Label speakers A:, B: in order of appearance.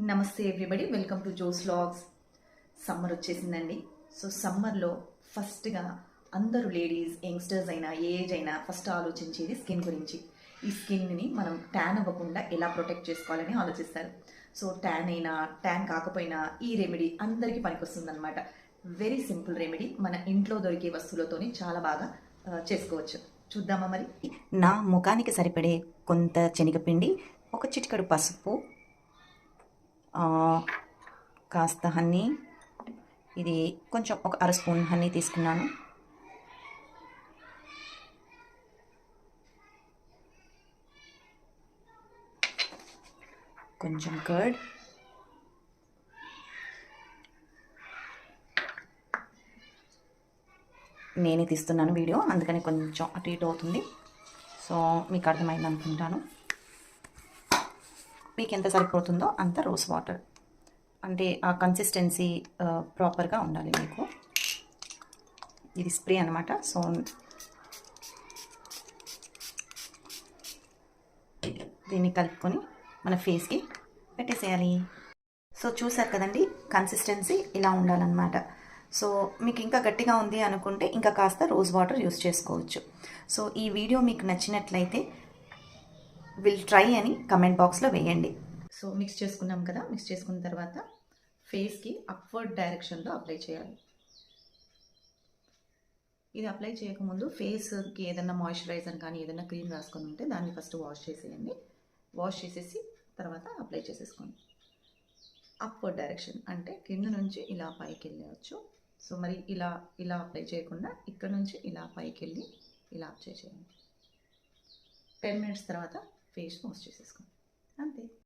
A: నమస్తే everybody, welcome to Jo's vlogs. Summer వచ్చేసిందండి. సో సమ్మర్లో ఫస్ట్గా అందరూ లేడీస్, యంగ్స్టర్స్ అయినా, ఏజ్ అయినా ఫస్ట్ ఆలోచించేది స్కిన్ గురించి. ఈ స్కిన్ని మనం ట్యాన్ అవ్వకుండా ఎలా ప్రొటెక్ట్ చేసుకోవాలని ఆలోచిస్తారు. సో ట్యాన్ అయినా ట్యాన్ కాకపోయినా ఈ రెమెడీ అందరికీ పనికొస్తుందన్నమాట. వెరీ సింపుల్ రెమెడీ, మన ఇంట్లో దొరికే వస్తువులతోని చాలా బాగా చేసుకోవచ్చు. చూద్దామా మరి?
B: నా ముఖానికి సరిపడే కొంత శనగపిండి, ఒక చిటికెడు పసుపు, కాస్త హనీ, ఇది కొంచెం ఒక అర స్పూన్ హనీ తీసుకున్నాను. కొంచెం కర్డ్, నేనే తీస్తున్నాను వీడియో, అందుకని కొంచెం అటు ఇటు అవుతుంది. సో మీకు అర్థమైంది అనుకుంటాను. మీకు ఎంత సరిపోతుందో అంత రోజ్ వాటర్, అంటే ఆ కన్సిస్టెన్సీ ప్రాపర్గా ఉండాలి మీకు. ఇది స్ప్రే అనమాట. సో దీన్ని కలుపుకొని మన ఫేస్కి పెట్టేసేయాలి. సో చూసారు కదండి, కన్సిస్టెన్సీ ఇలా ఉండాలన్నమాట. సో మీకు ఇంకా గట్టిగా ఉంది అనుకుంటే ఇంకా కాస్త రోజ్ వాటర్ యూస్ చేసుకోవచ్చు. సో ఈ వీడియో మీకు నచ్చినట్లయితే విల్ ట్రై అని కమెంట్ బాక్స్లో వేయండి.
A: సో మిక్స్ చేసుకున్నాం కదా, మిక్స్ చేసుకున్న తర్వాత ఫేస్కి అప్వర్డ్ డైరెక్షన్లో అప్లై చేయాలి. ఇది అప్లై చేయకముందు ఫేస్కి ఏదైనా మాయిశ్చరైజర్ కానీ ఏదైనా క్రీమ్ రాసుకొని ఉంటే దాన్ని ఫస్ట్ వాష్ చేసేయండి. వాష్ చేసేసి తర్వాత అప్లై చేసేసుకోండి. అప్వర్డ్ డైరెక్షన్ అంటే కింద నుంచి ఇలా పైకి వెళ్ళవచ్చు. సో మరి ఇలా ఇలా అప్లై చేయకుండా ఇక్కడ నుంచి ఇలా పైకి వెళ్ళి ఇలా అప్లై చేయండి. 10 minutes తర్వాత ఫేస్ వాష్ చేసేసుకోండి, అంతే.